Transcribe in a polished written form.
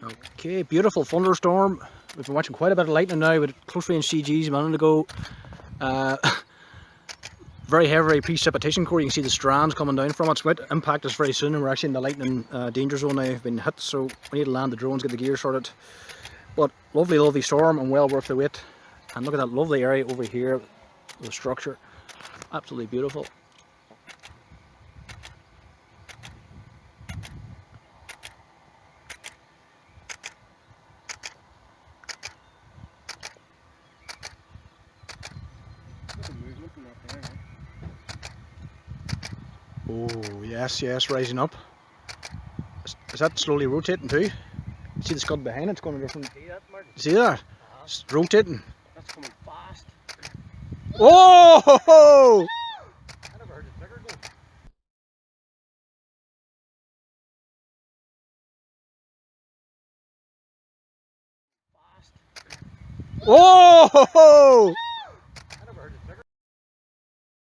Okay, beautiful thunderstorm. We've been watching quite a bit of lightning now with close range CGs a minute ago. Very heavy precipitation core. You can see the strands coming down from it. It's going to impact us very soon, and we're actually in the lightning danger zone now. We've been hit, so we need to land the drones, get the gear sorted. But lovely, lovely storm and well worth the wait. And look at that lovely area over here, the structure. Absolutely beautiful. Oh, yes, yes, rising up. Is that slowly rotating too? See the scud behind it? It's going a different. See that, Martin? See that? It's rotating. That's coming fast. Oh! I never heard it bigger go. Oh!